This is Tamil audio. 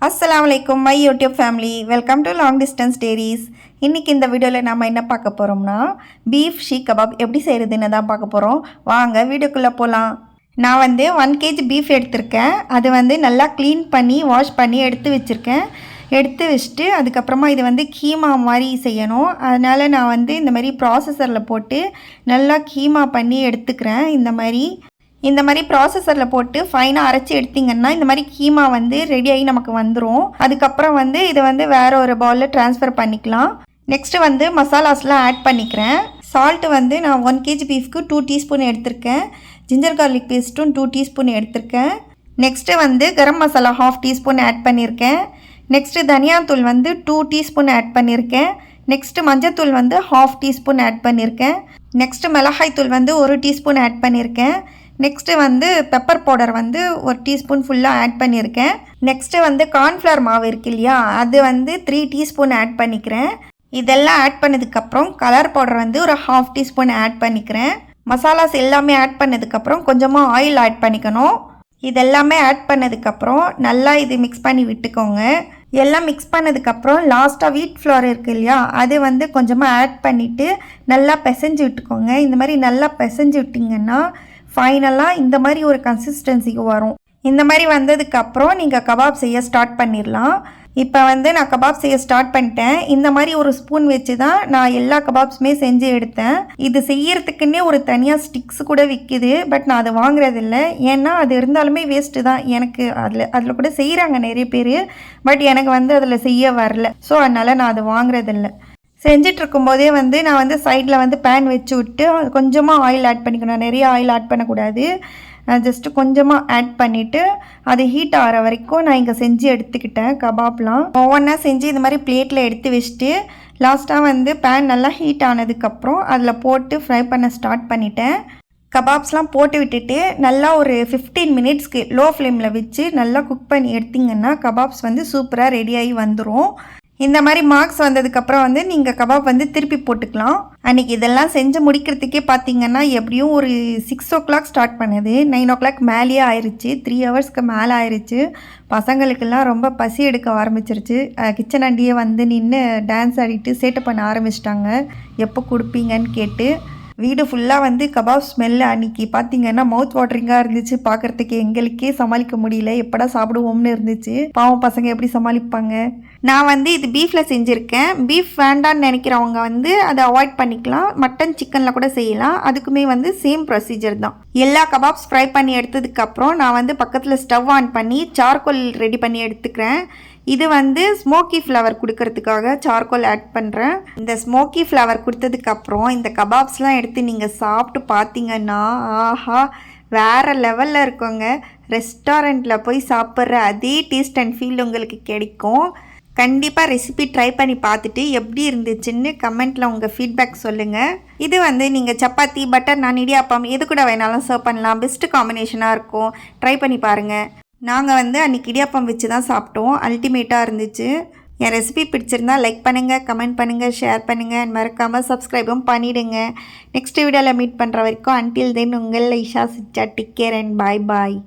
अस्सलामुअलैकुम my YouTube family welcome to long distance diaries. இன்றைக்கி இந்த வீடியோவில் நம்ம என்ன பார்க்க போகிறோம்னா பீஃப் ஷீக் கபாப் எப்படி செய்கிறதுன்னு தான் பார்க்க போகிறோம். வாங்க வீடியோக்குள்ளே போகலாம். நான் 1 kg பீஃப் எடுத்திருக்கேன். அது நல்லா க்ளீன் பண்ணி வாஷ் பண்ணி எடுத்து வச்சுருக்கேன். எடுத்து வச்சுட்டு அதுக்கப்புறமா இது கீமா மாதிரி செய்யணும். அதனால் நான் இந்த மாதிரி ப்ராசஸரில் போட்டு நல்லா கீமா பண்ணி எடுத்துக்கிறேன். இந்த மாதிரி ப்ராசஸரில் போட்டு ஃபைனாக அரைச்சி எடுத்திங்கன்னா இந்த மாதிரி கீமா ரெடியாகி நமக்கு வந்துடும். அதுக்கப்புறம் இதை வேறு ஒரு பவுலில் ட்ரான்ஸ்ஃபர் பண்ணிக்கலாம். நெக்ஸ்ட்டு மசாலாஸ்லாம் ஆட் பண்ணிக்கிறேன். சால்ட்டு நான் 1 kg பீஃப்க்கு 2 டீஸ்பூன் எடுத்திருக்கேன். ஜிஞ்சர் கார்லிக் பேஸ்ட்டும் 2 டீஸ்பூன் எடுத்திருக்கேன். Next garam masala 1/2 teaspoon add பண்ணியிருக்கேன். நெக்ஸ்ட்டு தனியாத்தூள் 2 டீஸ்பூன் ஆட் பண்ணியிருக்கேன். நெக்ஸ்ட்டு மஞ்சத்தூள் 1/2 டீஸ்பூன் ஆட் பண்ணியிருக்கேன். நெக்ஸ்ட்டு மிளகாய் தூள் 1 டீஸ்பூன் ஆட் பண்ணியிருக்கேன். நெக்ஸ்ட்டு பெப்பர் பவுடர் 1 டீஸ்பூன் ஃபுல்லாக ஆட் பண்ணியிருக்கேன். நெக்ஸ்ட்டு கார்ன்ஃப்ளவர் மாவு இருக்கு இல்லையா, அது 3 டீஸ்பூன் ஆட் பண்ணிக்கிறேன். இதெல்லாம் ஆட் பண்ணதுக்கப்புறம் கலர் பவுடர் ஒரு 1/2 டீஸ்பூன் ஆட் பண்ணிக்கிறேன். மசாலாஸ் எல்லாமே ஆட் பண்ணதுக்கப்புறம் கொஞ்சமாக ஆயில் ஆட் பண்ணிக்கணும். இதெல்லாமே ஆட் பண்ணதுக்கப்புறம் நல்லா இது மிக்ஸ் பண்ணி விட்டுக்கோங்க. எல்லாம் மிக்ஸ் பண்ணதுக்கப்புறம் லாஸ்ட்டாக வீட் ஃப்ளோர் இருக்குது இல்லையா, அது கொஞ்சமாக ஆட் பண்ணிவிட்டு நல்லா பிசைஞ்சு விட்டுக்கோங்க. இந்த மாதிரி நல்லா பிசைஞ்சு விட்டிங்கன்னா ஃபைனலாக இந்த மாதிரி ஒரு கன்சிஸ்டன்சிக்கு வரும். இந்த மாதிரி வந்ததுக்கப்புறம் நீங்கள் கபாப் செய்ய ஸ்டார்ட் பண்ணிடலாம். இப்போ நான் கபாப் செய்ய ஸ்டார்ட் பண்ணிட்டேன். இந்த மாதிரி ஒரு ஸ்பூன் வச்சு தான் நான் எல்லா கபாப்ஸுமே செஞ்சு எடுத்தேன். இது செய்யறதுக்குன்னே ஒரு தனியாக ஸ்டிக்ஸ் கூட விற்கிது. பட் நான் அதை வாங்குறதில்ல. ஏன்னா அது இருந்தாலுமே வேஸ்ட்டு தான். எனக்கு அதில் கூட செய்கிறாங்க நிறைய பேர். பட் எனக்கு அதில் செய்ய வரல. ஸோ அதனால் நான் அதை வாங்குறதில்ல. செஞ்சிட்ருக்கும்போதே நான் சைடில் பேன் வச்சு விட்டு கொஞ்சமாக ஆயில் ஆட் பண்ணிக்கணும். நிறைய ஆயில் ஆட் பண்ணக்கூடாது. ஜஸ்ட்டு கொஞ்சமாக ஆட் பண்ணிவிட்டு அது ஹீட் ஆகிற வரைக்கும் நான் இங்கே செஞ்சு எடுத்துக்கிட்டேன். கபாப்லாம் ஒவ்வொன்றா செஞ்சு இது மாதிரி பிளேட்டில் எடுத்து வச்சுட்டு லாஸ்ட்டாக பேன் நல்லா ஹீட் ஆனதுக்கப்புறம் அதில் போட்டு ஃப்ரை பண்ண ஸ்டார்ட் பண்ணிட்டேன். கபாப்ஸ்லாம் போட்டு விட்டுட்டு நல்லா ஒரு 15 மினிட்ஸ்க்கு லோ ஃப்ளேமில் வச்சு நல்லா குக் பண்ணி எடுத்திங்கன்னா கபாப்ஸ் சூப்பராக ரெடியாகி வந்துடும். இந்த மாதிரி மார்க்ஸ் வந்ததுக்கப்புறம் நீங்கள் கபாப் திருப்பி போட்டுக்கலாம். அன்றைக்கி இதெல்லாம் செஞ்சு முடிக்கிறதுக்கே பார்த்திங்கன்னா எப்படியும் ஒரு 6 o'clock ஸ்டார்ட் பண்ணுது. 9 o'clock மேலேயே ஆயிடுச்சு. 3 ஹவர்ஸ்க்கு மேலே ஆயிடுச்சு. பசங்களுக்கெல்லாம் ரொம்ப பசி எடுக்க ஆரம்பிச்சிருச்சு. கிச்சன் அண்டியே நின்று டான்ஸ் ஆடிட்டு சேட்டை பண்ண ஆரம்பிச்சிட்டாங்க. எப்போ கொடுப்பீங்கன்னு கேட்டு வீடு ஃபுல்லாக கபாப் ஸ்மெல்லு அன்றைக்கி பார்த்திங்கன்னா மவுத் வாட்டரிங்காக இருந்துச்சு. பார்க்குறதுக்கு எங்களுக்கே சமாளிக்க முடியல. எப்படா சாப்பிடுவோம்னு இருந்துச்சு. பாவம் பசங்க எப்படி சமாளிப்பாங்க. நான் இது பீஃபில் செஞ்சுருக்கேன். பீஃப் வேண்டான்னு நினைக்கிறவங்க அதை அவாய்ட் பண்ணிக்கலாம். மட்டன் சிக்கனில் கூட செய்யலாம். அதுக்குமே சேம் ப்ரொசீஜர் தான். எல்லா கபாப்ஸ் ஃப்ரை பண்ணி எடுத்ததுக்கப்புறம் நான் பக்கத்தில் ஸ்டவ் ஆன் பண்ணி சார்கோல் ரெடி பண்ணி எடுத்துக்கிறேன். இது ஸ்மோக்கி ஃப்ளவர் கொடுக்கறதுக்காக சார்கோல் ஆட் பண்ணுறேன். இந்த ஸ்மோக்கி ஃப்ளவர் கொடுத்ததுக்கப்புறம் இந்த கபாப்ஸ்லாம் எடுத்து நீங்கள் சாப்பிட்டு பார்த்தீங்கன்னா ஆஹா வேறு லெவலில் இருக்குங்க. ரெஸ்டாரண்ட்டில் போய் சாப்பிட்ற அதே டேஸ்ட் அண்ட் ஃபீல் உங்களுக்கு கிடைக்கும். கண்டிப்பாக ரெசிபி ட்ரை பண்ணி பார்த்துட்டு எப்படி இருந்துச்சுன்னு கமெண்ட்டில் உங்கள் ஃபீட்பேக் சொல்லுங்கள். இது நீங்கள் சப்பாத்தி பட்டர் நான் இடியாப்பம் எது கூட வேணாலும் சர்வ் பண்ணலாம். பெஸ்ட்டு காம்பினேஷனாக இருக்கும். ட்ரை பண்ணி பாருங்கள். நாங்கள் அன்றைக்கி இடியாப்பம் வச்சு தான் சாப்பிட்டோம். அல்டிமேட்டாக இருந்துச்சு. என் ரெசிபி பிடிச்சிருந்தால் லைக் பண்ணுங்கள், கமெண்ட் பண்ணுங்கள், ஷேர் பண்ணுங்கள். மறக்காமல் சப்ஸ்கிரைபும் பண்ணிவிடுங்க. நெக்ஸ்ட் வீடியோவில் மீட் பண்ணுற வரைக்கும் அன்டில் தென் உங்கள் ஐஷா சிச்சா. Take care and bye bye.